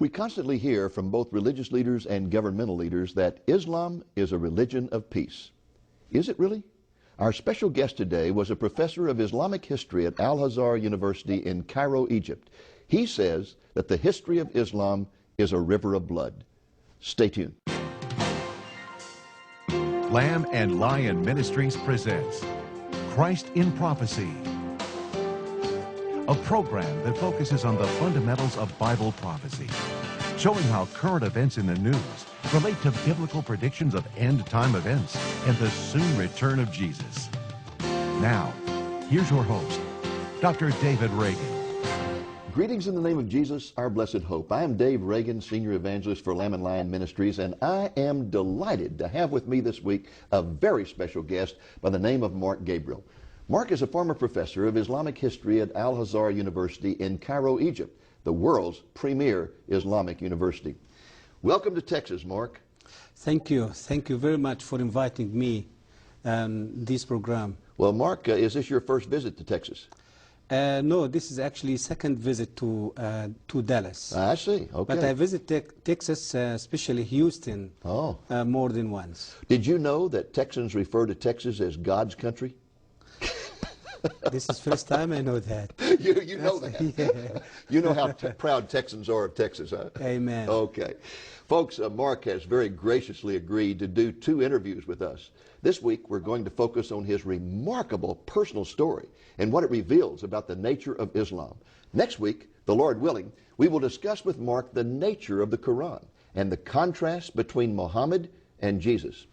We constantly hear from both religious leaders and governmental leaders that Islam is a religion of peace. Is it really? Our special guest today was a professor of Islamic history at Al-Azhar University in Cairo, Egypt. He says that the history of Islam is a river of blood. Stay tuned. Lamb and Lion Ministries presents Christ in Prophecy, a program that focuses on the fundamentals of Bible prophecy, showing how current events in the news relate to biblical predictions of end-time events and the soon return of Jesus. Now, here's your host, Dr. David Reagan. Greetings in the name of Jesus, our blessed hope. I am Dave Reagan, Senior Evangelist for Lamb and Lion Ministries, and I am delighted to have with me this week a very special guest by the name of Mark Gabriel. Mark is a former professor of Islamic history at Al-Azhar University in Cairo, Egypt, the world's premier Islamic university. Welcome to Texas, Mark. Thank you. Thank you very much for inviting me this program. Well, Mark, is this your first visit to Texas? No, this is actually second visit to Dallas. I see. Okay. But I visit Texas, especially Houston, more than once. Did you know that Texans refer to Texas as God's country? This is first time I know that. You know that. Yeah. You know how proud Texans are of Texas, huh? Amen. Okay. Folks, Mark has very graciously agreed to do 2 interviews with us. This week, we're going to focus on his remarkable personal story and what it reveals about the nature of Islam. Next week, the Lord willing, we will discuss with Mark the nature of the Qu'ran and the contrast between Muhammad and Jesus.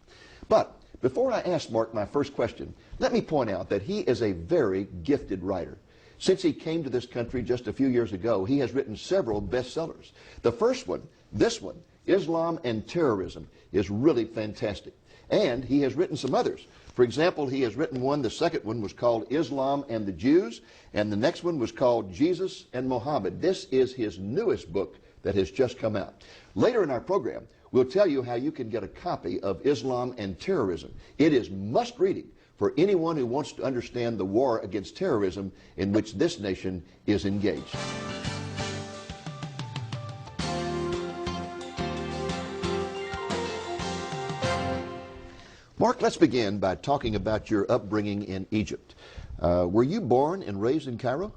But before I ask Mark my first question, let me point out that he is a very gifted writer. Since he came to this country just a few years ago, he has written several bestsellers. The first one, this one, Islam and Terrorism, is really fantastic. And he has written some others. For example, he has written one, the second one was called Islam and the Jews, and the next one was called Jesus and Muhammad. This is his newest book that has just come out. Later in our program, we'll tell you how you can get a copy of Islam and Terrorism. It is must reading for anyone who wants to understand the war against terrorism in which this nation is engaged. Mark, let's begin by talking about your upbringing in Egypt. Were you born and raised in Cairo?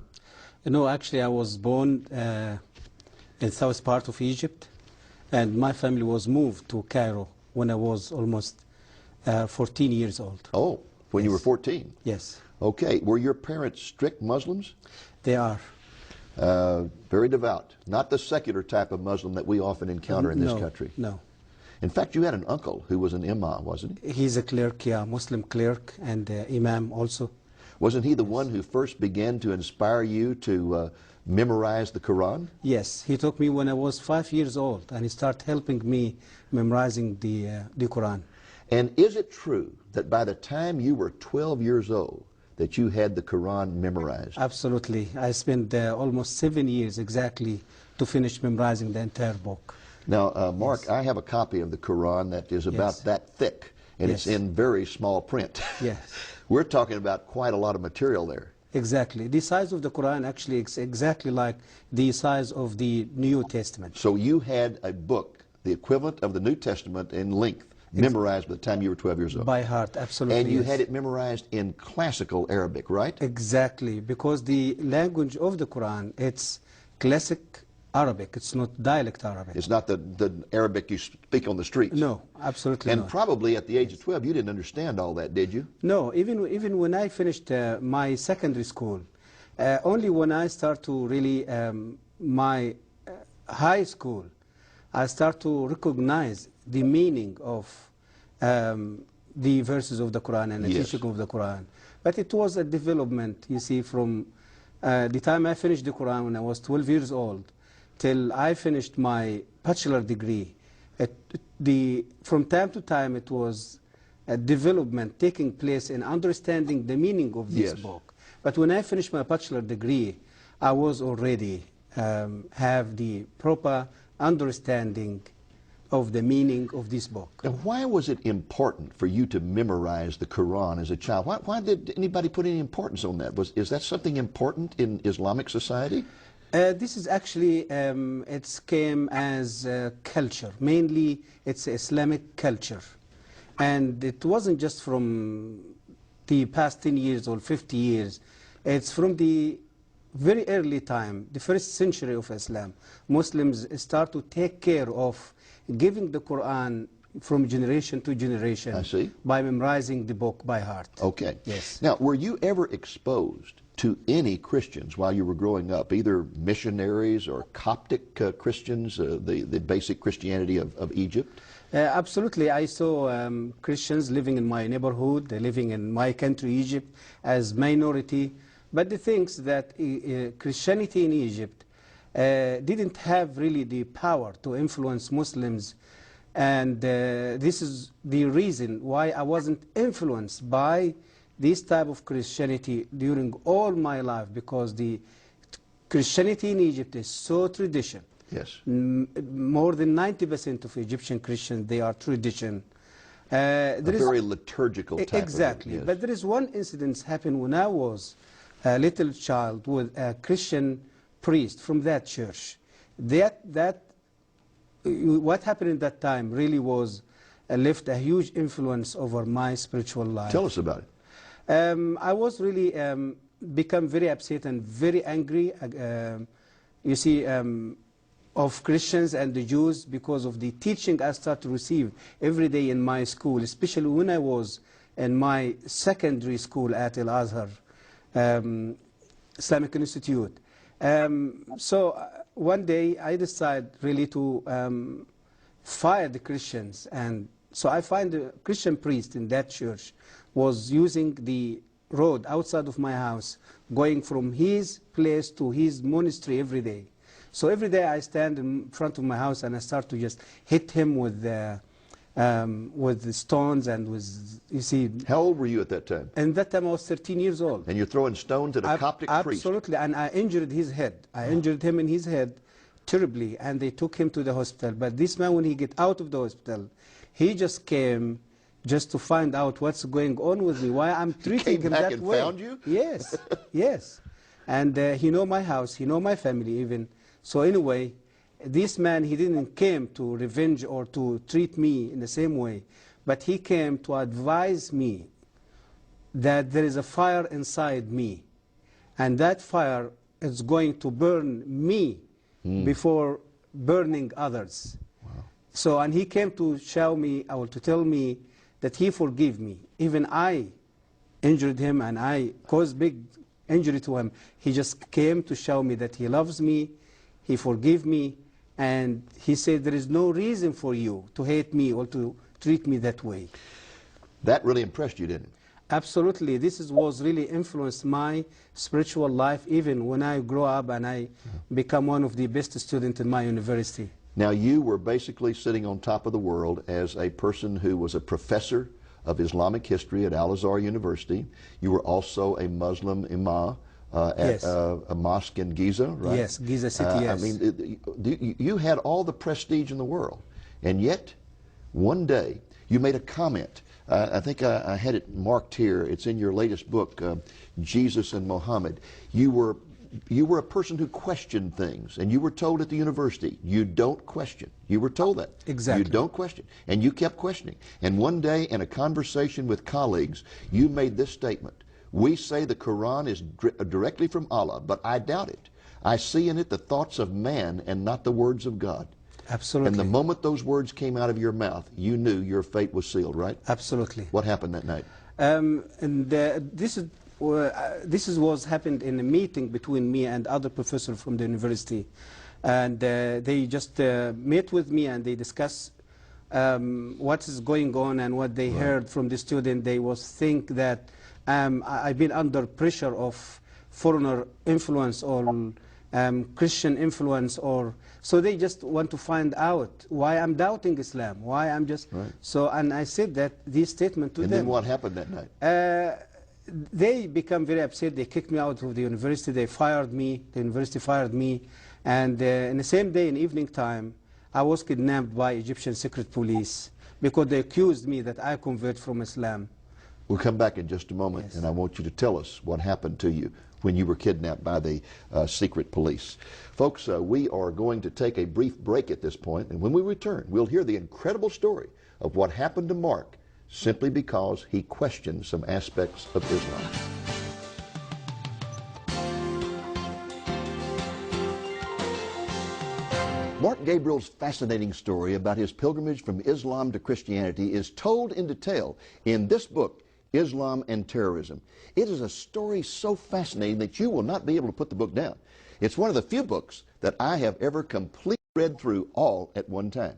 No, actually I was born in south part of Egypt, and my family was moved to Cairo when I was almost 14 years old. Oh, when you were 14? Yes. Okay. Were your parents strict Muslims? They are. Very devout. Not the secular type of Muslim that we often encounter in this country. No. In fact, you had an uncle who was an imam, wasn't he? He's a clerk, yeah, Muslim clerk, and imam also. Wasn't he the one who first began to inspire you to memorize the Quran? Yes, he took me when I was 5 years old, and he started helping me memorizing the Quran. And is it true that by the time you were 12 years old, that you had the Quran memorized? Absolutely. I spent almost 7 years exactly to finish memorizing the entire book. Now, Mark, Yes. I have a copy of the Quran that is about Yes. that thick, and it's in very small print. Yes. We're talking about quite a lot of material there. Exactly. The size of the Quran actually is exactly like the size of the New Testament. So you had a book, the equivalent of the New Testament in length, memorized by the time you were 12 years old. By heart, absolutely. And you yes. had it memorized in classical Arabic, right? Exactly, because the language of the Quran, it's classic Arabic. It's not dialect Arabic. It's not the Arabic you speak on the streets. No, absolutely And not. probably at the age of 12, you didn't understand all that, did you? No, even when I finished my secondary school, only when I start to really, my high school, I start to recognize the meaning of the verses of the Quran and the teaching of the Quran. But it was a development, you see, from the time I finished the Quran when I was 12 years old till I finished my bachelor degree. From time to time it was a development taking place in understanding the meaning of this book. But when I finished my bachelor degree, I was already have the proper understanding of the meaning of this book. Now, why was it important for you to memorize the Quran as a child? Why did anybody put any importance on that? Is that something important in Islamic society? This is actually, it came as culture. Mainly, it's Islamic culture. And it wasn't just from the past 10 years or 50 years. It's from the very early time, the first century of Islam. Muslims start to take care of giving the Quran from generation to generation. I see. By memorizing the book by heart. Okay. Yes. Now, were you ever exposed to any Christians while you were growing up, either missionaries or Coptic Christians, the basic Christianity of Egypt? Absolutely. I saw Christians living in my neighborhood, living in my country, Egypt, as minority. But the things that Christianity in Egypt didn't have really the power to influence Muslims. And this is the reason why I wasn't influenced by this type of Christianity during all my life, because the Christianity in Egypt is so traditional. Yes. More than 90% of Egyptian Christians, they are tradition. A very liturgical type exactly. of it, yes. But there is one incident happened when I was a little child with a Christian priest from that church. What happened in that time really was left a huge influence over my spiritual life. Tell us about it. I was really become very upset and very angry, you see, of Christians and the Jews because of the teaching I started to receive every day in my school, especially when I was in my secondary school at Al-Azhar Islamic Institute. So one day I decided really to fire the Christians, and so I find a Christian priest in that church was using the road outside of my house, going from his place to his monastery every day. So every day I stand in front of my house and I start to just hit him with the stones and with, you see. How old were you at that time? And that time I was 13 years old. And you're throwing stones at a Coptic priest? Absolutely, and I injured his head. I injured him in his head terribly, and they took him to the hospital. But this man, when he get out of the hospital, he just came just to find out what's going on with me, why I'm treating him that way. He came back and found you? Yes, yes. And he know my house, he know my family even. So anyway, this man, he didn't came to revenge or to treat me in the same way, but he came to advise me that there is a fire inside me, and that fire is going to burn me before burning others. Wow. So, and he came to show me, or to tell me that he forgive me. Even I injured him and I caused big injury to him. He just came to show me that he loves me, he forgive me, and he said there is no reason for you to hate me or to treat me that way. That really impressed you, didn't it? Absolutely. Was really influenced my spiritual life even when I grow up and I become one of the best students in my university. Now, you were basically sitting on top of the world as a person who was a professor of Islamic history at Al-Azhar University. You were also a Muslim imam at a mosque in Giza, right? Yes, Giza City, yes. I mean, you had all the prestige in the world, and yet one day you made a comment. I think I had it marked here. It's in your latest book, Jesus and Muhammad. You were a person who questioned things, and you were told at the university, you don't question. You were told that. Exactly. You don't question. And you kept questioning. And one day in a conversation with colleagues, you made this statement. We say the Quran is directly from Allah, but I doubt it. I see in it the thoughts of man and not the words of God. Absolutely. And the moment those words came out of your mouth, you knew your fate was sealed, right? Absolutely. What happened that night? This was happened in a meeting between me and other professors from the university, and they just met with me and they discussed what is going on and what they heard from the student. They was think that I've been under pressure of foreigner influence or Christian influence, or so they just want to find out why I'm doubting Islam, why I'm just so. And I said that this statement to them. And then what happened that night? They become very upset. They kicked me out of the university. They fired me. The university fired me. And in the same day, in evening time, I was kidnapped by Egyptian secret police because they accused me that I converted from Islam. We'll come back in just a moment, Yes. and I want you to tell us what happened to you when you were kidnapped by the secret police. Folks, we are going to take a brief break at this point, and when we return, we'll hear the incredible story of what happened to Mark simply because he questioned some aspects of Islam. Mark Gabriel's fascinating story about his pilgrimage from Islam to Christianity is told in detail in this book, Islam and Terrorism. It is a story so fascinating that you will not be able to put the book down. It's one of the few books that I have ever completely read through all at one time.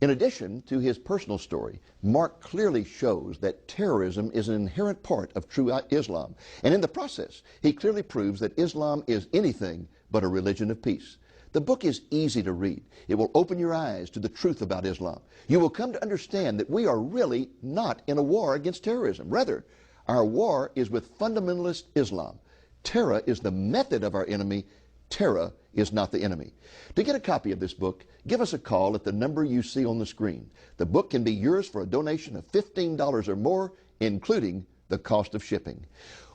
In addition to his personal story, Mark clearly shows that terrorism is an inherent part of true Islam. And in the process, he clearly proves that Islam is anything but a religion of peace. The book is easy to read. It will open your eyes to the truth about Islam. You will come to understand that we are really not in a war against terrorism. Rather, our war is with fundamentalist Islam. Terror is the method of our enemy. Terror is not the enemy. To get a copy of this book, give us a call at the number you see on the screen. The book can be yours for a donation of $15 or more, including the cost of shipping.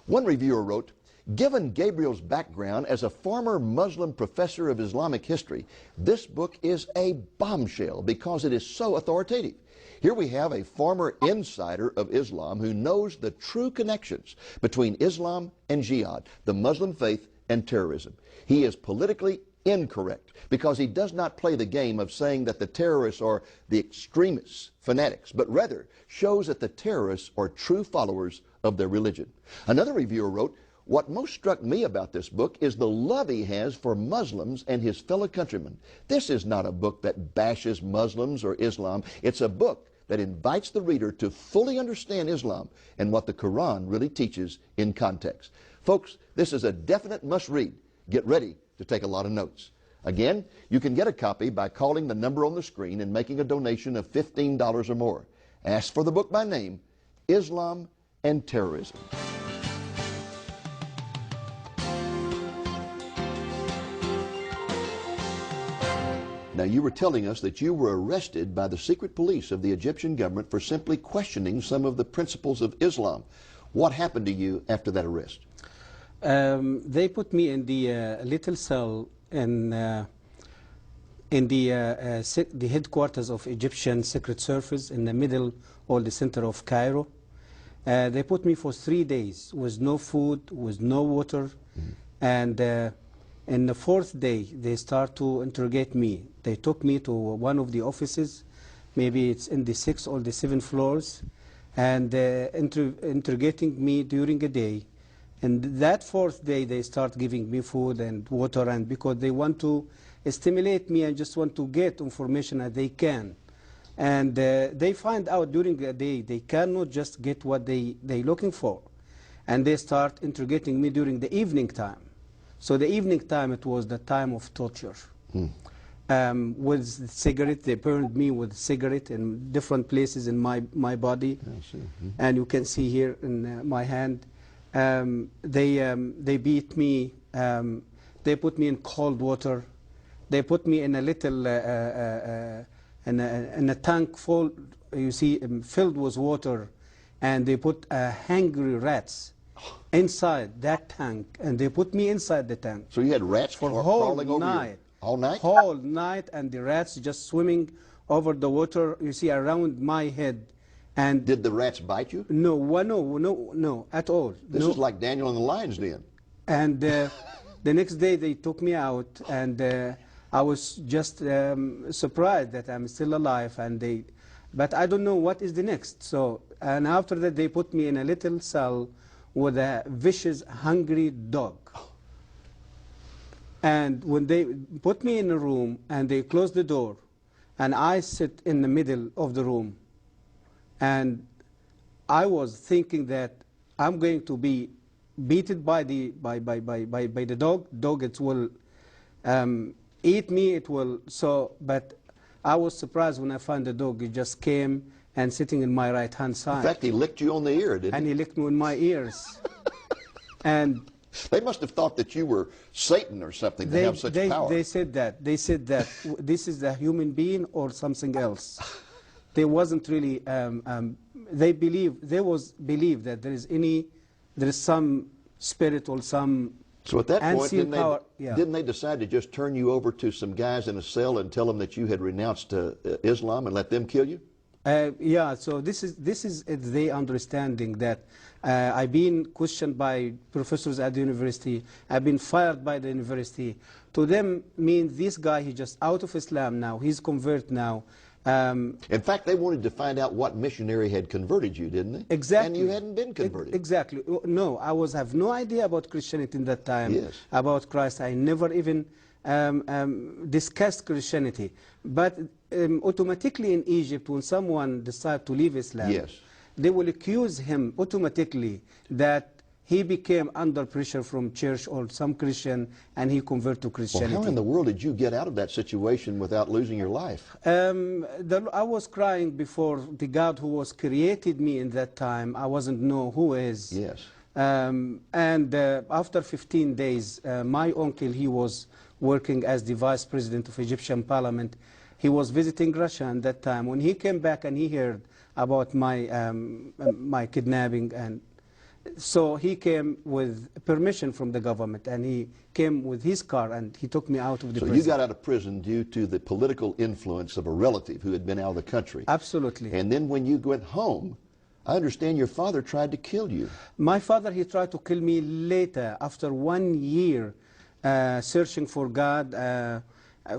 One reviewer wrote, "Given Gabriel's background as a former Muslim professor of Islamic history, this book is a bombshell because it is so authoritative. Here we have a former insider of Islam who knows the true connections between Islam and jihad, the Muslim faith, and terrorism. He is politically incorrect because he does not play the game of saying that the terrorists are the extremists, fanatics, but rather shows that the terrorists are true followers of their religion." Another reviewer wrote, "What most struck me about this book is the love he has for Muslims and his fellow countrymen. This is not a book that bashes Muslims or Islam. It's a book that invites the reader to fully understand Islam and what the Quran really teaches in context." Folks, this is a definite must-read. Get ready to take a lot of notes. Again, you can get a copy by calling the number on the screen and making a donation of $15 or more. Ask for the book by name, Islam and Terrorism. Now, you were telling us that you were arrested by the secret police of the Egyptian government for simply questioning some of the principles of Islam. What happened to you after that arrest? They put me in the little cell in the headquarters of Egyptian Secret Service in the middle or the center of Cairo. They put me for 3 days with no food, with no water, and in the 4th day they start to interrogate me. They took me to one of the offices, maybe it's in the 6th or the 7th floors, and interrogating me during a day. And that 4th day they start giving me food and water, and because they want to stimulate me and just want to get information as they can. And they find out during the day they cannot just get what they're looking for. And they start interrogating me during the evening time. So the evening time, it was the time of torture. With cigarette, they burned me with cigarette in different places in my body. And you can see here in my hand. They beat me. They put me in cold water. They put me in a little in a tank full, you see, filled with water, and they put hungry rats inside that tank, and they put me inside the tank. So you had rats for crawling whole over night, you? All night? Whole night, and the rats just swimming over the water, you see, around my head. And did the rats bite you? No, no, at all. This is like Daniel in the lion's den. And the next day they took me out, and I was just surprised that I'm still alive. But I don't know what is the next. So, and after that they put me in a little cell with a vicious, hungry dog. And when they put me in a room and they closed the door, and I sit in the middle of the room, and I was thinking that I'm going to be beaten by the dog. Dog, it will eat me. It will so. But I was surprised when I found the dog. He just came and sitting in my right hand side. In fact, he licked you on the ear, didn't he? And he licked me in my ears. And they must have thought that you were Satan or something to have such power. They said that. They said that this is a human being or something else. They wasn't really. They believe that there is some spirit or some So at that point, unseen power. Yeah. didn't they decide to just turn you over to some guys in a cell and tell them that you had renounced Islam and let them kill you? Yeah, so this is the understanding that I've been questioned by professors at the university. I've been fired by the university. To them, means this guy, he's just out of Islam now. He's convert now. In fact, they wanted to find out what missionary had converted you, didn't they? Exactly. And you hadn't been converted. Exactly. No, I have no idea about Christianity in that time. Yes. About Christ. I never even discussed Christianity. But automatically in Egypt, when someone decides to leave Islam, Yes. they will accuse him automatically that he became under pressure from church or some Christian and he converted to Well, Christianity. how in the world did you get out of that situation without losing your life? I was crying before the God who was created me in that time. I wasn't know who is. Yes. After 15 days, my uncle, he was working as the vice president of Egyptian parliament. He was visiting Russia at that time. When he came back and he heard about my, my kidnapping, and so he came with permission from the government, and he came with his car and he took me out of the prison. So you got out of prison due to the political influence of a relative who had been out of the country. Absolutely. And then when you went home, I understand your father tried to kill you. My father, he tried to kill me later, after 1 year searching for God,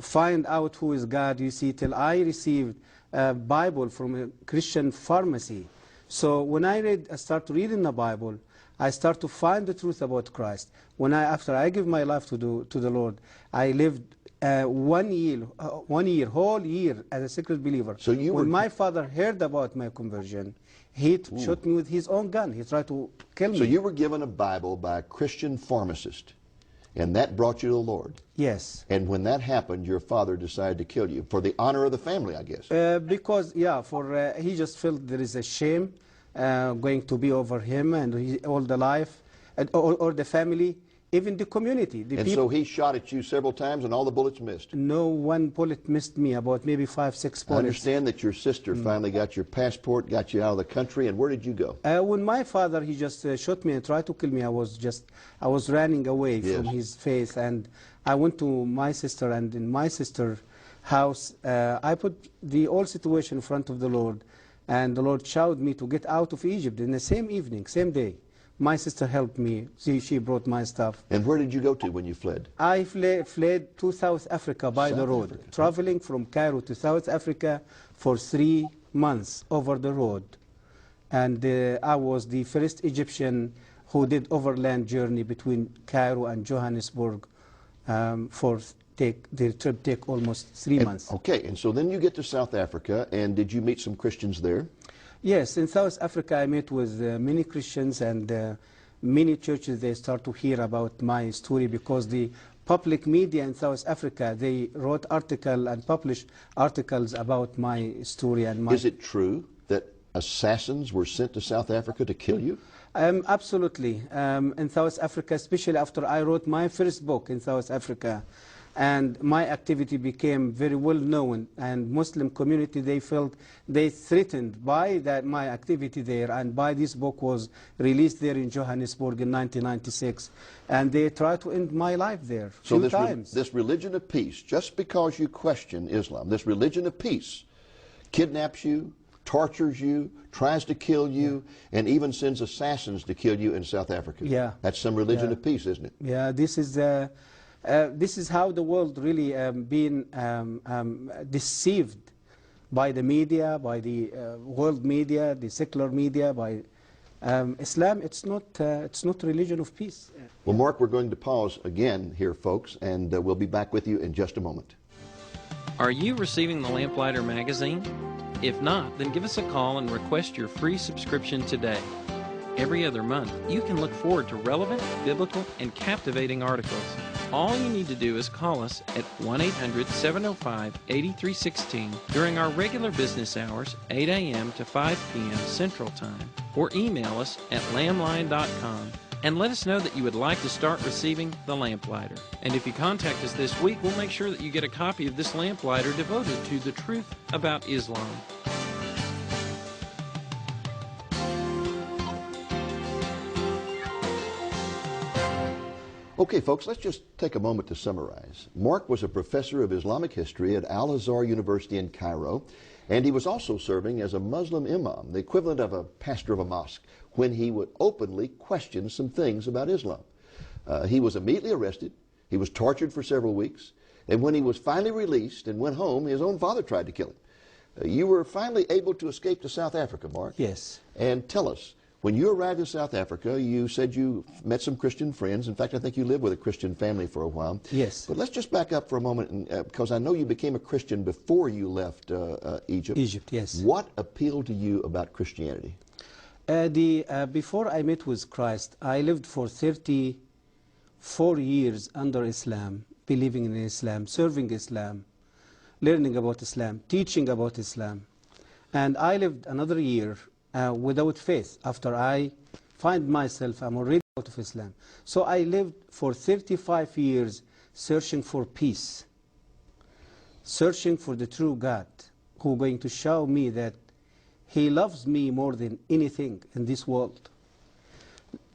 find out who is God, you see, till I received a Bible from a Christian pharmacy. So when I start reading the Bible, I start to find the truth about Christ. After I give my life to the Lord, I lived 1 year, whole year as a secret believer. So you when were... my father heard about my conversion, he shot me with his own gun. He tried to kill me. So you were given a Bible by a Christian pharmacist, and that brought you to the Lord. Yes. And when that happened, your father decided to kill you for the honor of the family, I guess. Because, yeah, he just felt there is a shame going to be over him and all the life, or the family, even the community. The and people. So he shot at you several times and all the bullets missed. No one bullet missed me, about maybe 5, 6 bullets. I understand that your sister finally got your passport, got you out of the country, and where did you go? When my father, he just shot me and tried to kill me, I was running away from his face, and I went to my sister, and in my sister's house, I put the whole situation in front of the Lord, and the Lord showed me to get out of Egypt in the same evening, same day. My sister helped me. She brought my stuff. And where did you go to when you fled? I fled to South Africa by the road, traveling from Cairo to South Africa for 3 months over the road. And I was the first Egyptian who did overland journey between Cairo and Johannesburg the trip take almost 3 months. Okay, and so then you get to South Africa, and did you meet some Christians there? Yes, in South Africa I met with many Christians, and many churches, they start to hear about my story because the public media in South Africa, they wrote articles and published articles about my story. And Is it true that assassins were sent to South Africa to kill you? Absolutely. In South Africa, especially after I wrote my first book in South Africa, and my activity became very well known, and Muslim community, they felt they threatened by my activity there, and by this book was released there in Johannesburg in 1996, and they tried to end my life there few times. This religion of peace, just because you question Islam, this religion of peace kidnaps you, tortures you, tries to kill you, and even sends assassins to kill you in South Africa. Yeah. That's some religion of peace, isn't it? Yeah, this is how the world really been deceived by the media, by the world media, the secular media, by Islam. It's not religion of peace. Well, Mark, we're going to pause again here, folks, and we'll be back with you in just a moment. Are you receiving the Lamplighter magazine? If not, then give us a call and request your free subscription today. Every other month, you can look forward to relevant, biblical, and captivating articles. All you need to do is call us at 1-800-705-8316 during our regular business hours, 8 a.m. to 5 p.m. Central Time, or email us at lamplion.com and let us know that you would like to start receiving the Lamplighter. And if you contact us this week, we'll make sure that you get a copy of this Lamplighter devoted to the truth about Islam. Okay, folks, let's just take a moment to summarize. Mark was a professor of Islamic history at Al-Azhar University in Cairo, and he was also serving as a Muslim imam, the equivalent of a pastor of a mosque, when he would openly question some things about Islam. He was immediately arrested. He was tortured for several weeks. And when he was finally released and went home, his own father tried to kill him. You were finally able to escape to South Africa, Mark. Yes. And tell us, when you arrived in South Africa, you said you met some Christian friends. In fact, I think you lived with a Christian family for a while. Yes. But let's just back up for a moment, because I know you became a Christian before you left Egypt. Egypt, yes. What appealed to you about Christianity? Before I met with Christ, I lived for 34 years under Islam, believing in Islam, serving Islam, learning about Islam, teaching about Islam. And I lived another year without faith after I find myself, I'm already out of Islam. So I lived for 35 years searching for peace, searching for the true God who is going to show me that He loves me more than anything in this world.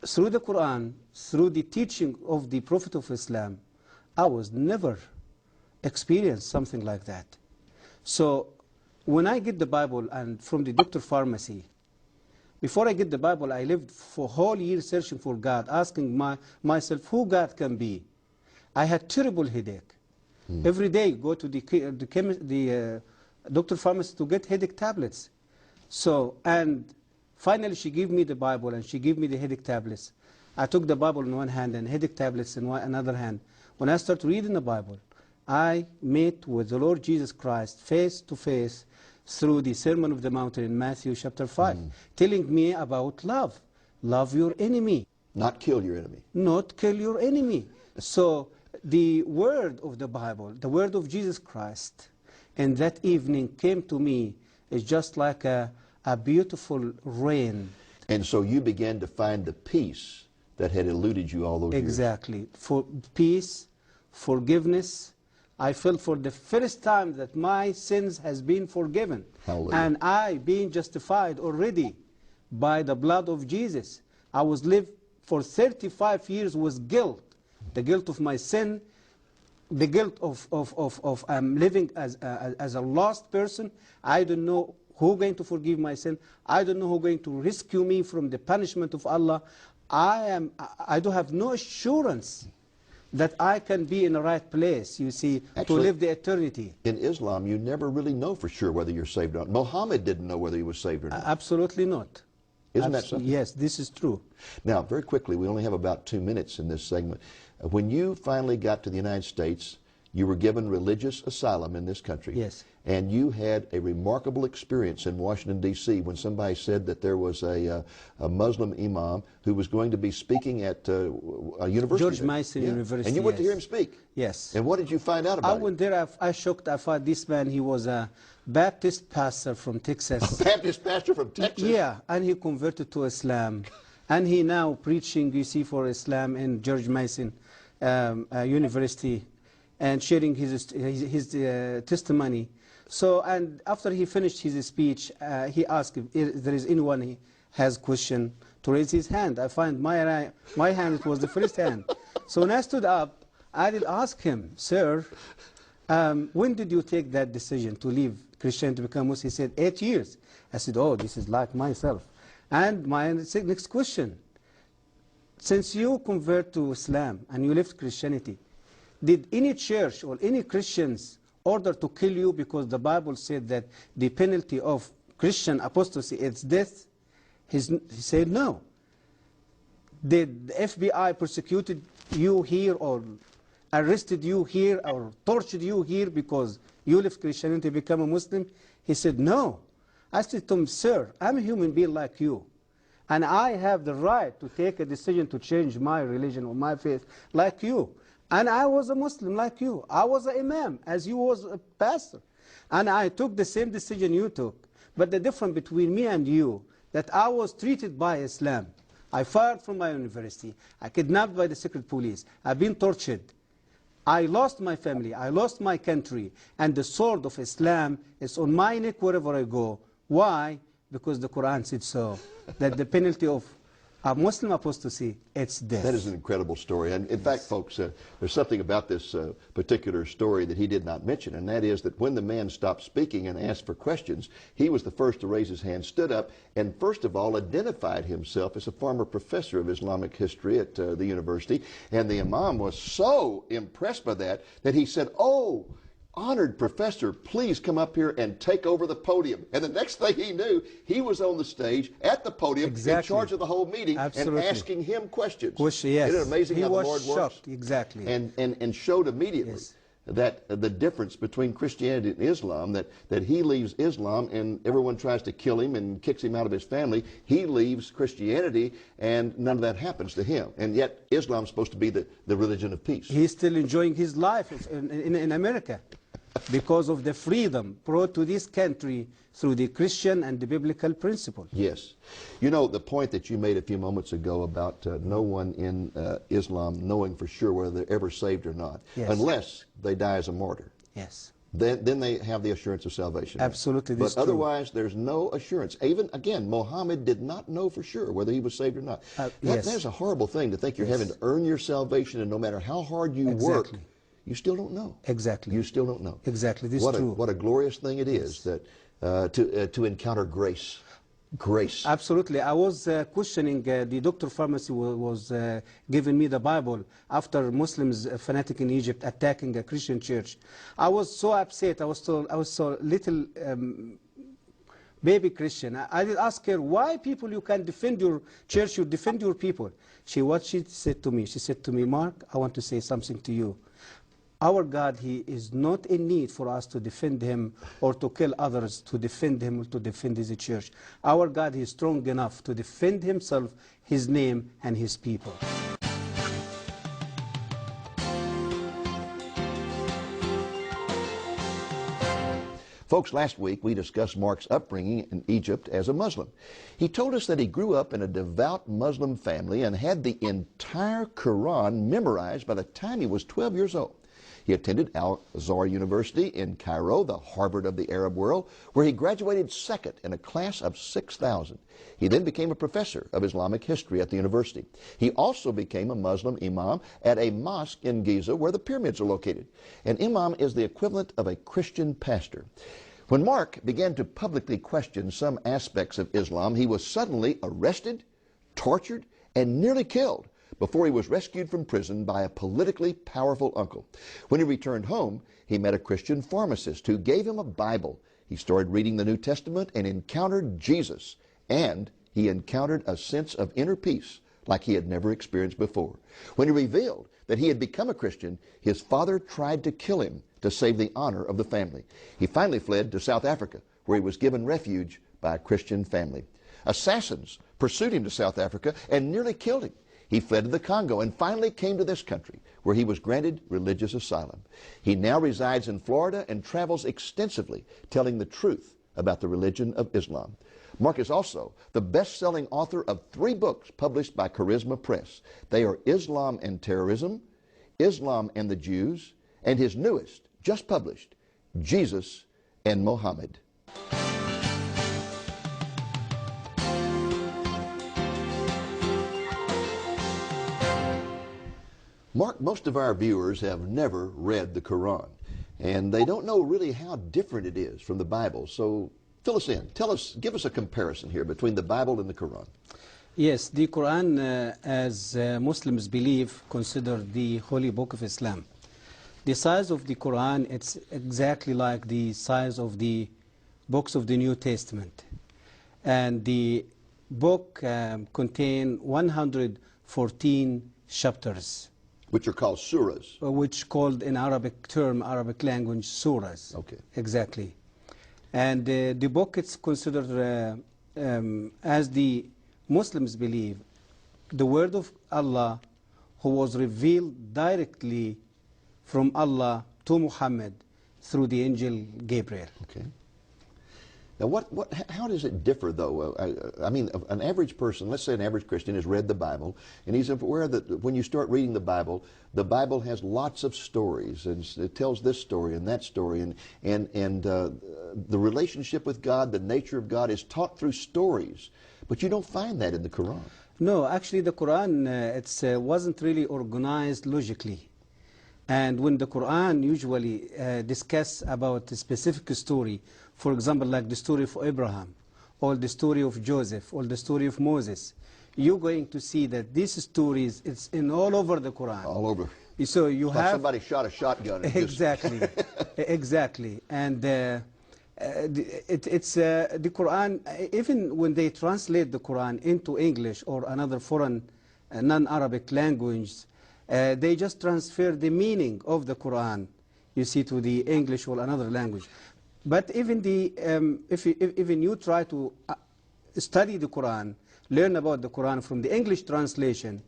Through the Quran, through the teaching of the Prophet of Islam, I was never experienced something like that. So when I get the Bible and from the doctor pharmacy, before I get the Bible, I lived for a whole year searching for God, asking myself who God can be. I had terrible headache. Every day go to the doctor pharmacy to get headache tablets. So, and finally she gave me the Bible and she gave me the headache tablets. I took the Bible in one hand and headache tablets in another hand. When I started reading the Bible, I met with the Lord Jesus Christ face to face through the Sermon of the Mount in Matthew chapter 5, telling me about love. Love your enemy. Not kill your enemy. Not kill your enemy. So the word of the Bible, the word of Jesus Christ, and that evening came to me is just like a beautiful rain. And so you began to find the peace that had eluded you all those years. Exactly. For peace, forgiveness. I felt for the first time that my sins has been forgiven. Hallelujah. And I being justified already by the blood of Jesus. I was lived for 35 years with guilt. The guilt of my sin, the guilt of living as a lost person. I don't know who is going to forgive my sin. I don't know who is going to rescue me from the punishment of Allah. I do have no assurance that I can be in the right place, you see, Actually, to live the eternity. In Islam, you never really know for sure whether you're saved or not. Muhammad didn't know whether he was saved or not. Absolutely not. Isn't that something? Yes, this is true. Now, very quickly, we only have about 2 minutes in this segment. When you finally got to the United States, you were given religious asylum in this country. Yes. And you had a remarkable experience in Washington, D.C. when somebody said that there was a Muslim imam who was going to be speaking at a university. George Mason University. And you went to hear him speak. Yes. And what did you find out about I him? went there, I shocked, I thought this man, he was a Baptist pastor from Texas. A Baptist pastor from Texas? Yeah, and he converted to Islam. And he now preaching, you see, for Islam in George Mason University and sharing his testimony. So, and after he finished his speech, he asked if there is anyone who has question to raise his hand. I find my hand, it was the first hand. So when I stood up, I did ask him, sir, when did you take that decision to leave Christianity to become Muslim? He said, 8 years. I said, oh, this is like myself. And my next question, since you convert to Islam and you left Christianity, did any church or any Christians order to kill you because the Bible said that the penalty of Christian apostasy is death? He said no. Did the FBI persecuted you here or arrested you here or tortured you here because you left Christianity to become a Muslim? He said no. I said to him, sir, I'm a human being like you. And I have the right to take a decision to change my religion or my faith like you. And I was a Muslim like you. I was an imam as you was a pastor. And I took the same decision you took. But the difference between me and you, that I was treated by Islam. I fired from my university. I kidnapped by the secret police. I've been tortured. I lost my family. I lost my country. And the sword of Islam is on my neck wherever I go. Why? Because the Quran said so. That the penalty of Muslim apostasy, it's death. That is an incredible story. And in fact, folks, there's something about this particular story that he did not mention, and that is that when the man stopped speaking and asked for questions, he was the first to raise his hand, stood up, and first of all identified himself as a former professor of Islamic history at the university. And the Imam was so impressed by that he said, "Oh, honored professor, please come up here and take over the podium." And the next thing he knew, he was on the stage at the podium in charge of the whole meeting and asking him questions. Yes. Isn't it amazing how the Lord works? Exactly. And showed immediately that the difference between Christianity and Islam, that he leaves Islam and everyone tries to kill him and kicks him out of his family. He leaves Christianity and none of that happens to him. And yet Islam's supposed to be the religion of peace. He's still enjoying his life in America because of the freedom brought to this country through the Christian and the biblical principle. Yes. You know, the point that you made a few moments ago about no one in Islam knowing for sure whether they're ever saved or not, unless they die as a martyr. Yes. Then they have the assurance of salvation. Absolutely. But otherwise, there's no assurance. Even, again, Muhammad did not know for sure whether he was saved or not. That's a horrible thing to think you're having to earn your salvation, and no matter how hard you work, you still don't know. Exactly. You still don't know. Exactly. This is true. What a glorious thing it is that to encounter grace. Grace. Absolutely. I was questioning the doctor pharmacy was giving me the Bible after Muslims fanatic in Egypt attacking a Christian church. I was so upset. I was so little baby Christian. I did ask her, why people you can defend your church, you defend your people. What she said to me, she said to me, Mark, I want to say something to you. Our God, He is not in need for us to defend Him or to kill others to defend Him or to defend His church. Our God, He is strong enough to defend Himself, His name, and His people. Folks, last week we discussed Mark's upbringing in Egypt as a Muslim. He told us that he grew up in a devout Muslim family and had the entire Qu'ran memorized by the time he was 12 years old. He attended Al-Azhar University in Cairo, the Harvard of the Arab world, where he graduated second in a class of 6,000. He then became a professor of Islamic history at the university. He also became a Muslim imam at a mosque in Giza, where the pyramids are located. An imam is the equivalent of a Christian pastor. When Mark began to publicly question some aspects of Islam, he was suddenly arrested, tortured, and nearly killed before he was rescued from prison by a politically powerful uncle. When he returned home, he met a Christian pharmacist who gave him a Bible. He started reading the New Testament and encountered Jesus, and he encountered a sense of inner peace like he had never experienced before. When he revealed that he had become a Christian, his father tried to kill him to save the honor of the family. He finally fled to South Africa, where he was given refuge by a Christian family. Assassins pursued him to South Africa and nearly killed him. He fled to the Congo and finally came to this country, where he was granted religious asylum. He now resides in Florida and travels extensively, telling the truth about the religion of Islam. Mark is also the best-selling author of 3 books published by Charisma Press. They are Islam and Terrorism, Islam and the Jews, and his newest, just published, Jesus and Mohammed. Mark, most of our viewers have never read the Quran, and they don't know really how different it is from the Bible. So fill us in. Give us a comparison here between the Bible and the Quran. Yes, the Quran, as Muslims believe, considered the holy book of Islam. The size of the Quran, it's exactly like the size of the books of the New Testament. And the book contains 114 chapters. Which are called surahs. Which called in Arabic term, Arabic language, surahs. Okay. Exactly. And the book is considered, as the Muslims believe, the word of Allah, who was revealed directly from Allah to Muhammad through the angel Gabriel. Okay. Now, how does it differ, though? I mean, an average person, let's say an average Christian, has read the Bible, and he's aware that when you start reading the Bible has lots of stories, and it tells this story and that story, and the relationship with God, the nature of God is taught through stories. But you don't find that in the Quran. No, actually the Quran, it wasn't really organized logically. And when the Quran usually discuss about a specific story, for example, like the story of Abraham, or the story of Joseph, or the story of Moses, you're going to see that these stories, it's in all over the Quran. All over. So you It's have... like somebody shot a shotgun. And Exactly, exactly. And the Quran, even when they translate the Quran into English or another foreign non-Arabic language, they just transfer the meaning of the Quran, you see, to the English or another language. But even even you try to study the Quran, learn about the Quran from the English translation,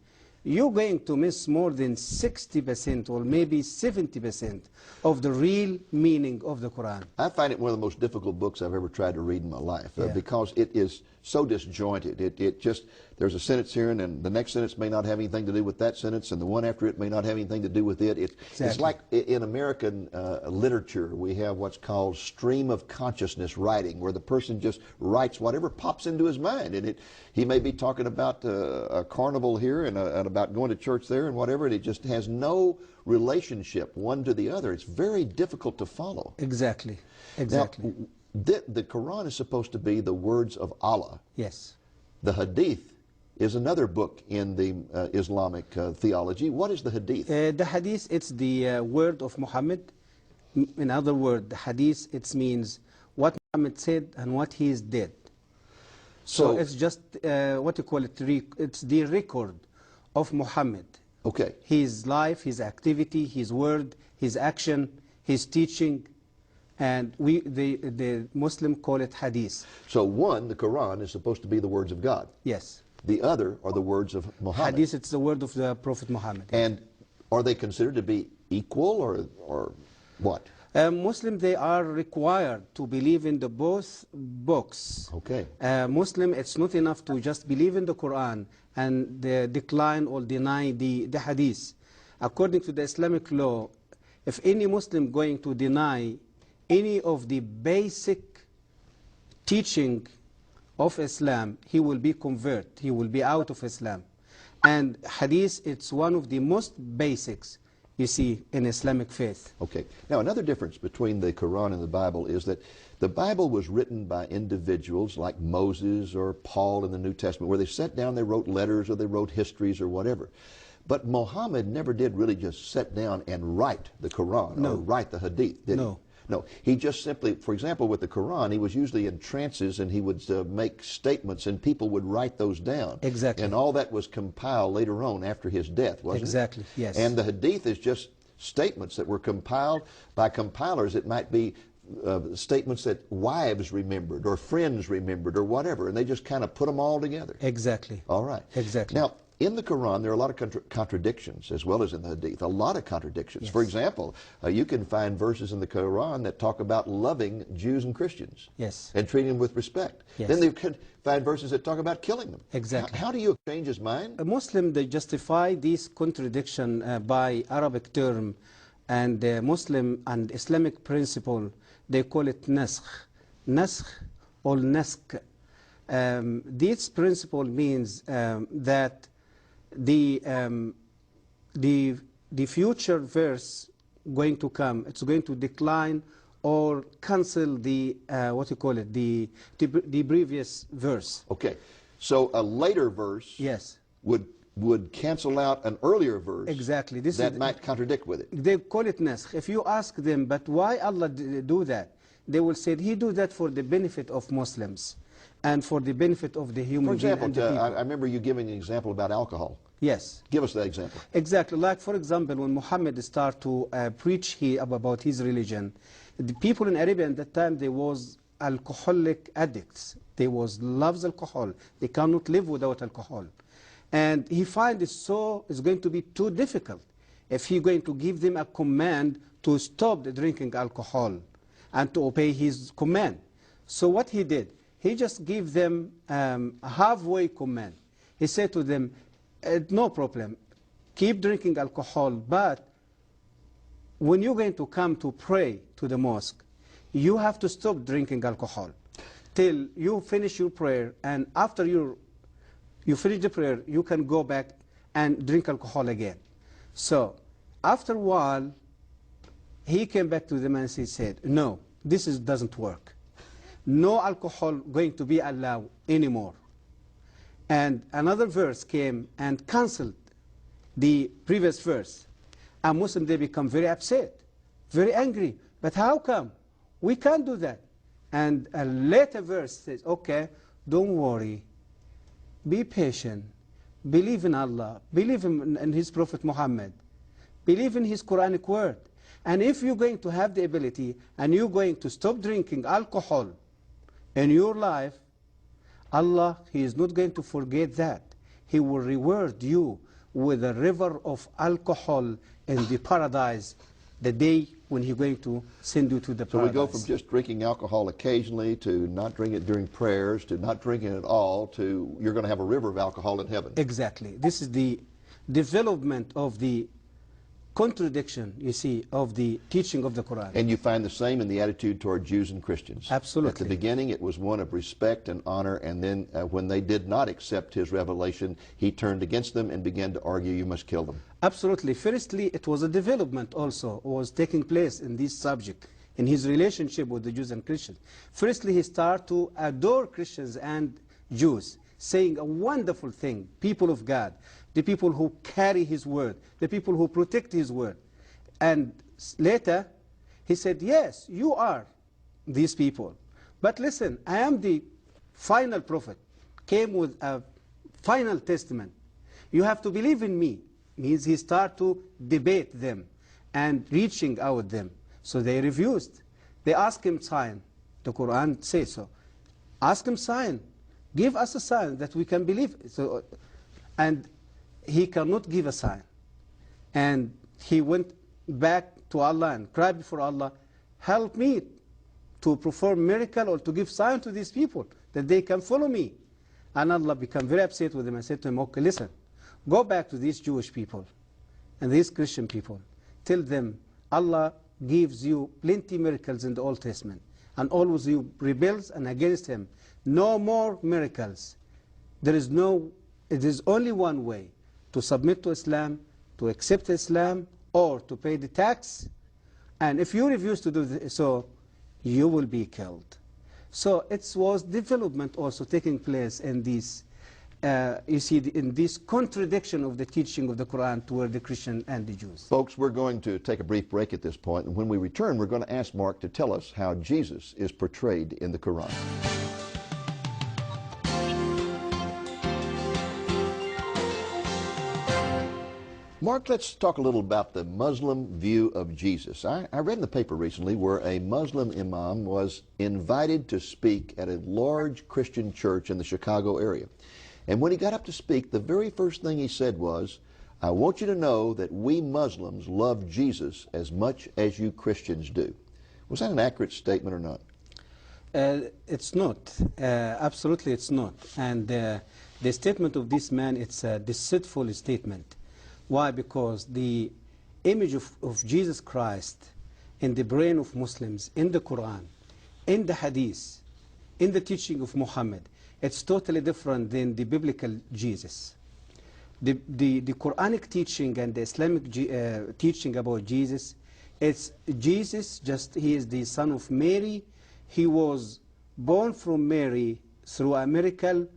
you're going to miss more than 60% or maybe 70% of the real meaning of the Quran. I find it one of the most difficult books I've ever tried to read in my life because it is so disjointed. It just, there's a sentence here and then the next sentence may not have anything to do with that sentence and the one after it may not have anything to do with it. It's like in American literature we have what's called stream of consciousness writing, where the person just writes whatever pops into his mind. And he may be talking about a carnival here and about going to church there and whatever, and it just has no relationship one to the other. It's very difficult to follow. Exactly, exactly. Now, the Quran is supposed to be the words of Allah. Yes. The Hadith is another book in the Islamic theology. What is the Hadith? The Hadith, it's the word of Muhammad. In other words, the Hadith, it means what Muhammad said and what he did. So it's just, what you call it, it's the record of Muhammad. Okay. His life, his activity, his word, his action, his teaching. And the Muslim call it hadith. So one, the Quran, is supposed to be the words of God. Yes. The other are the words of Muhammad. Hadith, it's the word of the Prophet Muhammad. And are they considered to be equal or what? Muslim, they are required to believe in the both books. Okay. Muslim, it's not enough to just believe in the Quran and decline or deny the hadith. According to the Islamic law, if any Muslim going to deny any of the basic teaching of Islam, he will be converted. He will be out of Islam. And hadith, it's one of the most basics, you see, in Islamic faith. Okay. Now, another difference between the Quran and the Bible is that the Bible was written by individuals like Moses or Paul in the New Testament, where they sat down, they wrote letters or they wrote histories or whatever. But Muhammad never did really just sit down and write the Quran or write the Hadith, did he? No, he just simply, for example, with the Quran, he was usually in trances and he would make statements and people would write those down. Exactly. And all that was compiled later on after his death, wasn't it? Exactly, yes. And the Hadith is just statements that were compiled by compilers. It might be statements that wives remembered or friends remembered or whatever, and they just kind of put them all together. Exactly. All right. Exactly. Now, in the Quran, there are a lot of contradictions, as well as in the Hadith, a lot of contradictions. Yes. For example, you can find verses in the Quran that talk about loving Jews and Christians. Yes. And treating them with respect. Yes. Then you can find verses that talk about killing them. Exactly. How do you change his mind? A Muslim, they justify this contradiction by Arabic term, and Muslim and Islamic principle, they call it naskh. Naskh or naskh. This principle means that the future verse going to come, it's going to decline or cancel the what you call it, the previous verse. Okay, so a later verse would cancel out an earlier verse. Exactly. That might contradict with it. They call it naskh. If you ask them, but why Allah do that? They will say He do that for the benefit of Muslims and for the benefit of the human being. For example, I remember you giving an example about alcohol. Yes. Give us that example. Exactly. Like, for example, when Muhammad started to preach about his religion, the people in Arabia at that time, they was alcoholic addicts. They loves alcohol. They cannot live without alcohol. And he finds it's going to be too difficult if he's going to give them a command to stop the drinking alcohol and to obey his command. So what he did, he just gave them a halfway command. He said to them, no problem, keep drinking alcohol, but when you're going to come to pray to the mosque, you have to stop drinking alcohol till you finish your prayer, and after you You finish the prayer, you can go back and drink alcohol again. So after a while, he came back to them and he said, no, doesn't work. No alcohol going to be allowed anymore. And another verse came and cancelled the previous verse. And Muslims, they become very upset, very angry. But how come? We can't do that. And a later verse says, okay, don't worry. Be patient. Believe in Allah. Believe in His Prophet Muhammad. Believe in His Quranic word. And if you're going to have the ability and you're going to stop drinking alcohol in your life, Allah, He is not going to forget that. He will reward you with a river of alcohol in the paradise the day when He's going to send you to the paradise. So we go from just drinking alcohol occasionally to not drinking it during prayers to not drinking it at all to you're going to have a river of alcohol in heaven. Exactly. This is the development of the contradiction, you see, of the teaching of the Quran. And you find the same in the attitude toward Jews and Christians. Absolutely. At the beginning, it was one of respect and honor, and then when they did not accept His revelation, He turned against them and began to argue, you must kill them. Absolutely. Firstly, it was a development also was taking place in this subject, in His relationship with the Jews and Christians. Firstly, He started to adore Christians and Jews, saying a wonderful thing, people of God, the people who carry His word, the people who protect His word. And later, He said, yes, you are these people. But listen, I am the final prophet, came with a final testament. You have to believe in me. Means He started to debate them and reaching out them. So they refused. They asked Him sign. The Quran says so. Ask Him sign. Give us a sign that we can believe. So, and He cannot give a sign. And he went back to Allah and cried before Allah, help me to perform miracle or to give sign to these people that they can follow me. And Allah became very upset with him and said to him, okay, listen, go back to these Jewish people and these Christian people. Tell them Allah gives you plenty miracles in the Old Testament, and always you rebels and against Him. No more miracles. It is only one way, to submit to Islam, to accept Islam, or to pay the tax. And if you refuse to do so, you will be killed. So it was development also taking place in this, you see, in this contradiction of the teaching of the Quran toward the Christian and the Jews. Folks, we're going to take a brief break at this point, and when we return, we're going to ask Mark to tell us how Jesus is portrayed in the Quran. Mark, let's talk a little about the Muslim view of Jesus. I read in the paper recently where a Muslim imam was invited to speak at a large Christian church in the Chicago area. And when he got up to speak, the very first thing he said was, I want you to know that we Muslims love Jesus as much as you Christians do. Was that an accurate statement or not? It's not. Absolutely it's not. And the statement of this man, it's a deceitful statement. Why? Because the image of Jesus Christ in the brain of Muslims, in the Quran, in the Hadith, in the teaching of Muhammad, it's totally different than the biblical Jesus. The Quranic teaching and the Islamic teaching about Jesus, it's Jesus, just he is the son of Mary. He was born from Mary through a miracle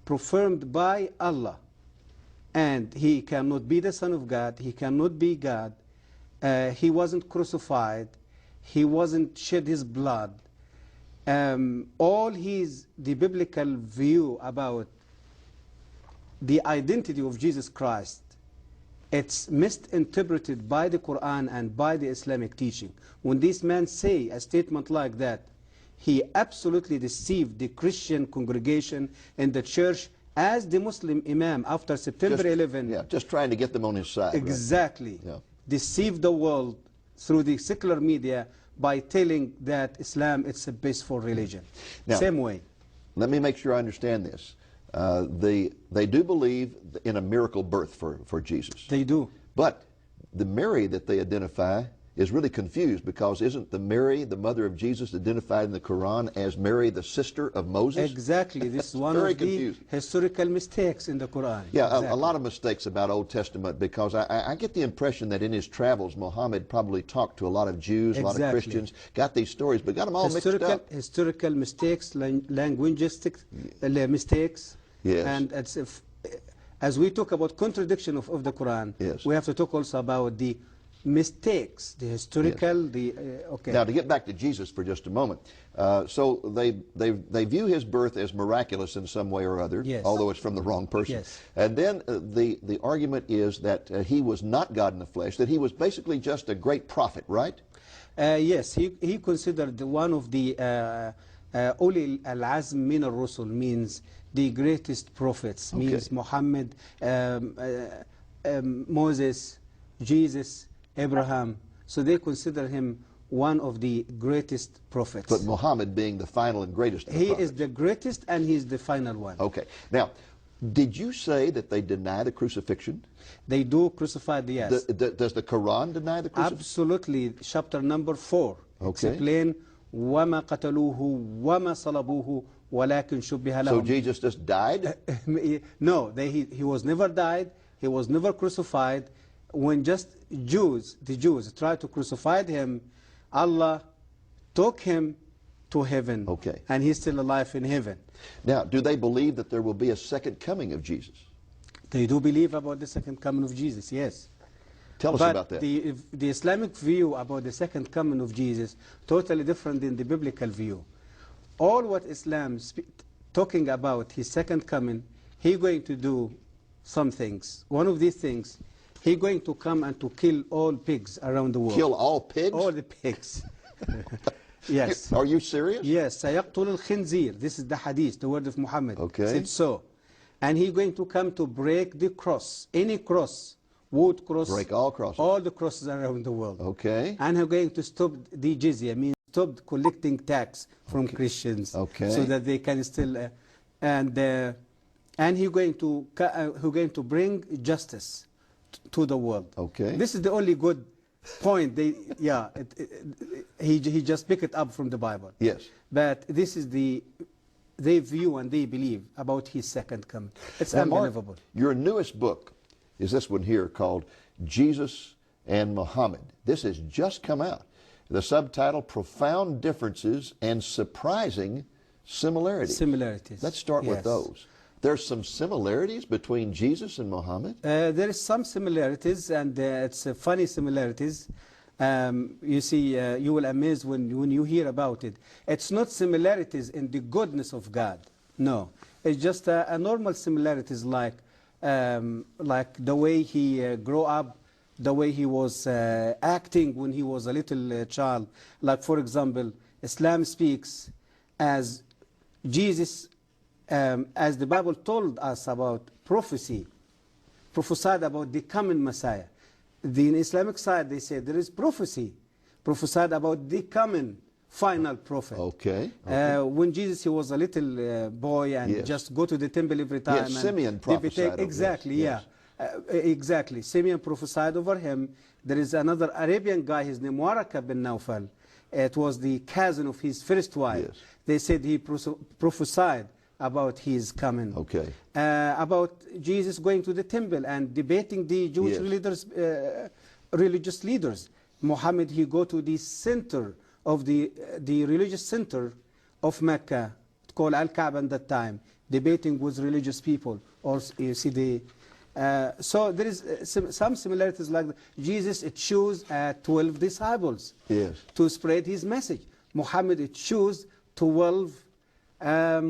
performed by Allah. And he cannot be the Son of God. He cannot be God. He wasn't crucified. He wasn't shed his blood. All the biblical view about the identity of Jesus Christ, it's misinterpreted by the Quran and by the Islamic teaching. When this man say a statement like that, he absolutely deceived the Christian congregation and the church as the Muslim Imam after September 11. Yeah, just trying to get them on his side. Exactly. Right? Yeah. Deceived the world through the secular media by telling that Islam it's a peaceful religion. Now, same way. Let me make sure I understand this. They do believe in a miracle birth for Jesus. They do. But the Mary that they identify is really confused, because isn't the Mary, the mother of Jesus, identified in the Quran as Mary, the sister of Moses? Exactly. This is one Very of the confusing. historical mistakes in the Quran. Yeah, exactly. a lot of mistakes about Old Testament, because I get the impression that in his travels, Muhammad probably talked to a lot of Jews, a lot of Christians, got these stories, but got them all mixed up. Historical mistakes, linguistic mistakes. Yes. And as we talk about contradiction of the Quran, yes, we have to talk also about the mistakes, the historical, yes, okay. Now, to get back to Jesus for just a moment, so they view his birth as miraculous in some way or other, yes, although it's from the wrong person. Yes. And then the argument is that he was not God in the flesh, that he was basically just a great prophet, right? Yes, he considered one of the Uli al-Azm min al-Rusul, means the greatest prophets, okay, means Muhammad, Moses, Jesus, Abraham. So they consider him one of the greatest prophets. But Muhammad being the final and greatest of the prophets. He is the greatest and he is the final one. Okay. Now, did you say that they deny the crucifixion? They do crucify the yes. Does the Quran deny the crucifixion? Absolutely. Chapter number 4. Okay. Explain وَمَا قَتَلُوهُ وَمَا صَلَبُوهُ وَلَكِنْ شُبِّهَ لَهُمْ. So Jesus just died? No, he was never died. He was never crucified. When just the Jews tried to crucify him, Allah took him to heaven. Okay. And he's still alive in heaven. Now, do they believe that there will be a second coming of Jesus? They do believe about the second coming of Jesus, yes. Tell us about that. The Islamic view about the second coming of Jesus, totally different than the biblical view. All what Islam talking about his second coming, he's going to do some things. One of these things, he's going to come and to kill all pigs around the world. Kill all pigs? All the pigs. Yes. Are you serious? Yes. سَيَقْتُلُ الْخِنْزِيرِ. This is the Hadith, the word of Muhammad. Okay. Said so. And he's going to come to break the cross. Any cross. Wood cross. Break all crosses. All the crosses around the world. Okay. And he's going to stop the jizya, means stop collecting tax from Christians. Okay. So that they can still... and he's going to bring justice to the world. Okay. This is the only good point. He just picked it up from the Bible. Yes. But this is they view and they believe about his second coming. It's now, unbelievable. Mark, your newest book is this one here called Jesus and Muhammad. This has just come out. The subtitle, Profound Differences and Surprising Similarities. Similarities. Let's start yes. with those. There's some similarities between Jesus and Muhammad? There is some similarities, and it's funny similarities. You see, you will amaze when you hear about it. It's not similarities in the goodness of God. No. It's just a normal similarities like the way he grew up, the way he was acting when he was a little child. Like, for example, Islam speaks as Jesus, as the Bible told us about prophecy, prophesied about the coming Messiah. The Islamic side, they say there is prophecy, prophesied about the coming final prophet. Okay. When Jesus, he was a little boy and yes. just go to the temple every time. Yes, Simeon prophesied. Exactly, yes. yeah. Exactly. Simeon prophesied over him. There is another Arabian guy, his name Waraka bin Nawfal. It was the cousin of his first wife. Yes. They said he prophesied about his coming. Okay. About Jesus going to the temple and debating the Jewish yes. religious leaders. Muhammad, he go to the center of the religious center of Mecca, called Al-Kaaba at that time, debating with religious people. Or you see the so there is some similarities like that. Jesus chose 12 disciples yes. to spread his message. Muhammad chose 12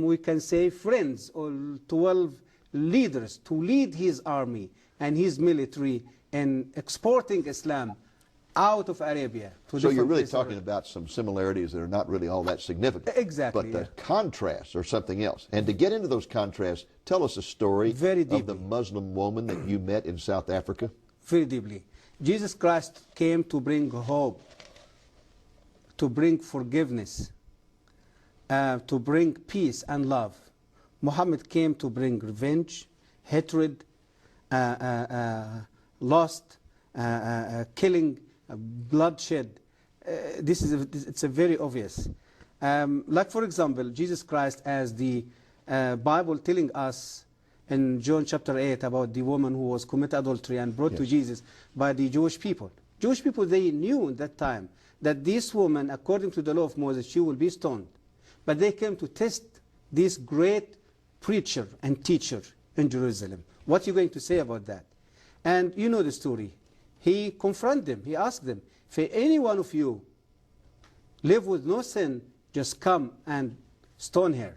we can say friends or 12 leaders to lead his army and his military in exporting Islam out of Arabia. So you're really talking about some similarities that are not really all that significant. Exactly. But the contrasts are something else. And to get into those contrasts, tell us a story of the Muslim woman that you met in South Africa. Very deeply. Jesus Christ came to bring hope, to bring forgiveness, to bring peace and love. Muhammad came to bring revenge, hatred, lust, killing bloodshed. It's a very obvious. Like for example, Jesus Christ, as the Bible telling us in John chapter 8 about the woman who was committed adultery and brought to Jesus by the Jewish people. Jewish people, they knew at that time that this woman, according to the law of Moses, she will be stoned. But they came to test this great preacher and teacher in Jerusalem. What are you going to say about that? And you know the story. He confronted them. He asked them, if any one of you live with no sin, just come and stone her.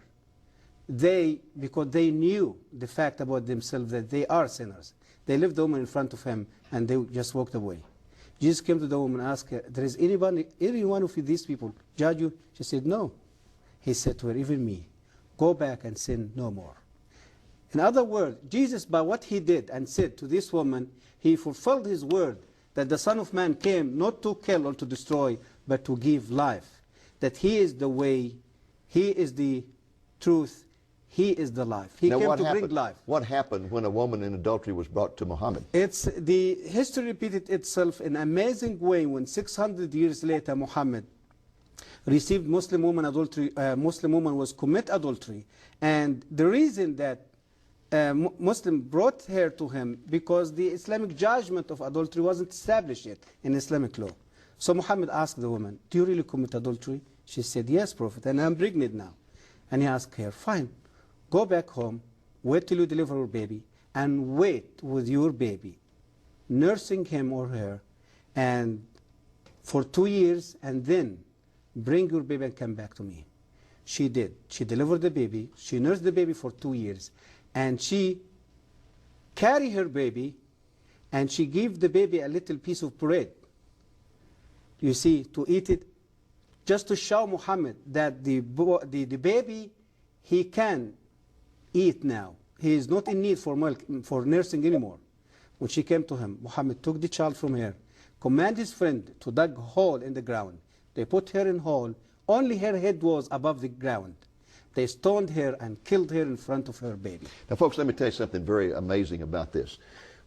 Because they knew the fact about themselves that they are sinners. They left the woman in front of him and they just walked away. Jesus came to the woman and asked her, there is any one of these people judge you? She said, no. He said to her, even me, go back and sin no more. In other words, Jesus, by what he did and said to this woman, he fulfilled his word that the Son of Man came not to kill or to destroy, but to give life. That he is the way, he is the truth, he is the life. He came to bring life. What happened when a woman in adultery was brought to Muhammad? The history repeated itself in an amazing way when 600 years later Muhammad received Muslim woman adultery. Muslim woman was commit adultery, and the reason that Muslim brought her to him because the Islamic judgment of adultery wasn't established yet in Islamic law. So Muhammad asked the woman, do you really commit adultery? She said, yes, Prophet, and I'm pregnant now. And he asked her, fine, go back home, wait till you deliver your baby, and wait with your baby, nursing him or her, and for 2 years, and then bring your baby and come back to me. She did. She delivered the baby. She nursed the baby for 2 years. And she carried her baby, and she gave the baby a little piece of bread, you see, to eat it, just to show Muhammad that the baby, he can eat now. He is not in need for milk, for nursing anymore. When she came to him, Muhammad took the child from her, commanded his friend to dig a hole in the ground. They put her in a hole. Only her head was above the ground. They stoned her and killed her in front of her baby. Now, folks, let me tell you something very amazing about this.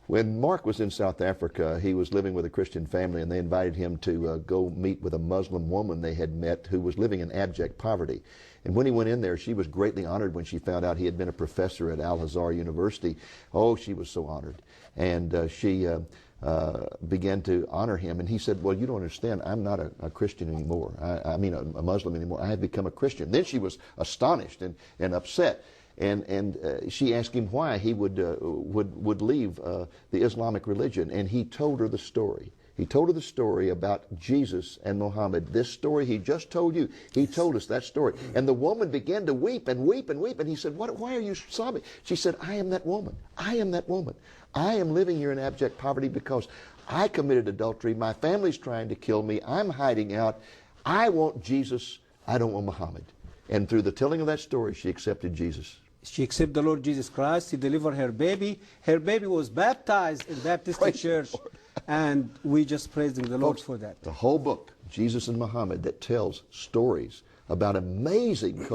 When Mark was in South Africa, he was living with a Christian family, and they invited him to go meet with a Muslim woman they had met who was living in abject poverty. And when he went in there, she was greatly honored when she found out he had been a professor at Al-Azhar University. Oh, she was so honored. And she began to honor him. And he said, well, you don't understand. I'm not a Christian anymore. I mean, a Muslim anymore. I have become a Christian. Then she was astonished and upset. And she asked him why he would leave the Islamic religion. And he told her the story. He told her the story about Jesus and Muhammad. This story he just told you. He told us that story. And the woman began to weep and weep and weep. And he said, why are you sobbing? She said, I am that woman. I am that woman. I am living here in abject poverty because I committed adultery. My family's trying to kill me. I'm hiding out. I want Jesus. I don't want Muhammad. And through the telling of that story, she accepted Jesus. She accepted the Lord Jesus Christ. He delivered her baby. Her baby was baptized in Baptist Church. And we just praise the Lord for that. The whole book, Jesus and Muhammad, that tells stories about amazing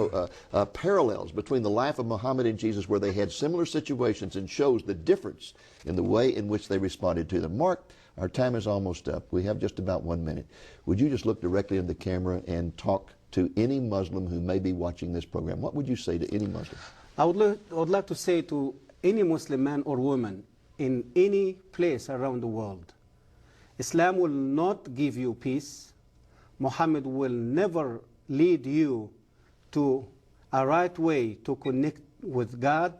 parallels between the life of Muhammad and Jesus, where they had similar situations, and shows the difference in the way in which they responded to them. Mark, our time is almost up. We have just about 1 minute. Would you just look directly in the camera and talk to any Muslim who may be watching this program? What would you say to any Muslim? I would like to say to any Muslim man or woman in any place around the world, Islam will not give you peace. Muhammad will never lead you to a right way to connect with God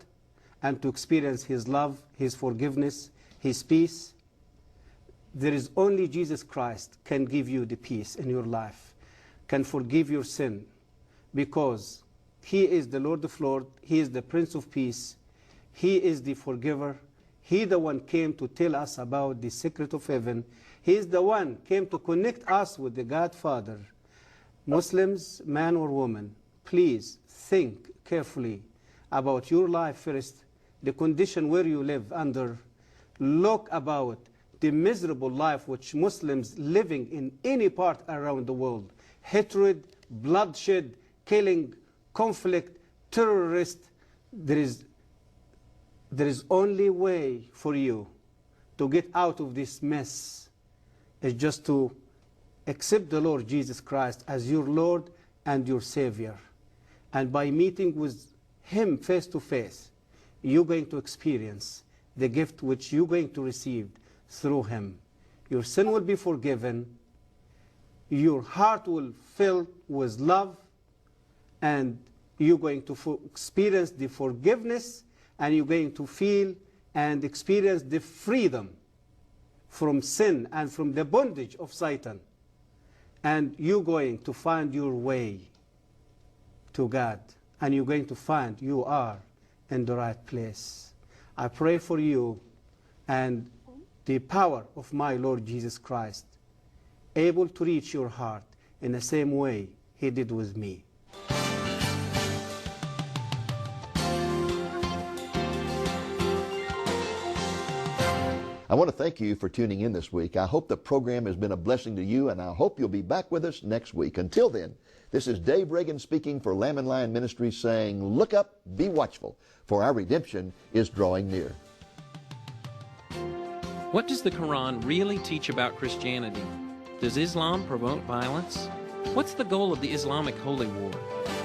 and to experience His love, His forgiveness, His peace. There is only Jesus Christ can give you the peace in your life, can forgive your sin, because He is the Lord of Lords, He is the Prince of Peace, He is the forgiver. He the one came to tell us about the secret of heaven. He is the one came to connect us with the Godfather. Muslims, man or woman, please think carefully about your life first, the condition where you live under. Look about the miserable life which Muslims living in any part around the world. Hatred, bloodshed, killing, conflict, terrorist. There is only way for you to get out of this mess. is just to accept the Lord Jesus Christ as your Lord and your Savior. And by meeting with Him face to face, you're going to experience the gift which you're going to receive through Him. Your sin will be forgiven, your heart will fill with love, and you're going to experience the forgiveness, and you're going to feel and experience the freedom from sin and from the bondage of Satan. And you're going to find your way to God, and you're going to find you are in the right place. I pray for you, and the power of my Lord Jesus Christ, able to reach your heart in the same way He did with me. I want to thank you for tuning in this week. I hope the program has been a blessing to you, and I hope you'll be back with us next week. Until then, this is Dave Reagan speaking for Lamb and Lion Ministries, saying, look up, be watchful, for our redemption is drawing near. What does the Quran really teach about Christianity? Does Islam promote violence? What's the goal of the Islamic Holy War?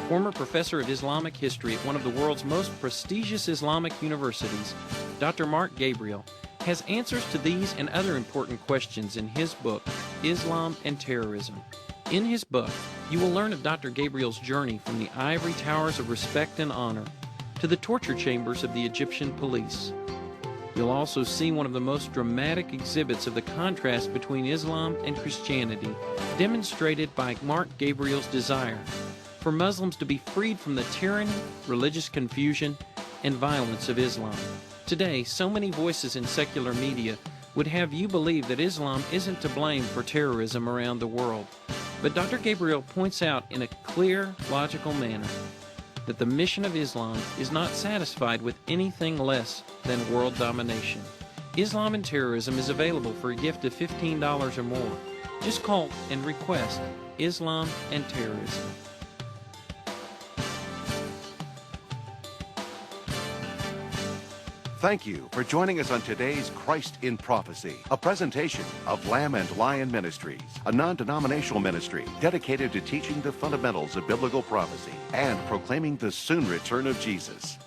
Former professor of Islamic history at one of the world's most prestigious Islamic universities, Dr. Mark Gabriel, has answers to these and other important questions in his book, Islam and Terrorism. In his book, you will learn of Dr. Gabriel's journey from the ivory towers of respect and honor to the torture chambers of the Egyptian police. You'll also see one of the most dramatic exhibits of the contrast between Islam and Christianity, demonstrated by Mark Gabriel's desire for Muslims to be freed from the tyranny, religious confusion, and violence of Islam. Today, so many voices in secular media would have you believe that Islam isn't to blame for terrorism around the world. But Dr. Gabriel points out in a clear, logical manner that the mission of Islam is not satisfied with anything less than world domination. Islam and Terrorism is available for a gift of $15 or more. Just call and request Islam and Terrorism. Thank you for joining us on today's Christ in Prophecy, a presentation of Lamb and Lion Ministries, a non-denominational ministry dedicated to teaching the fundamentals of biblical prophecy and proclaiming the soon return of Jesus.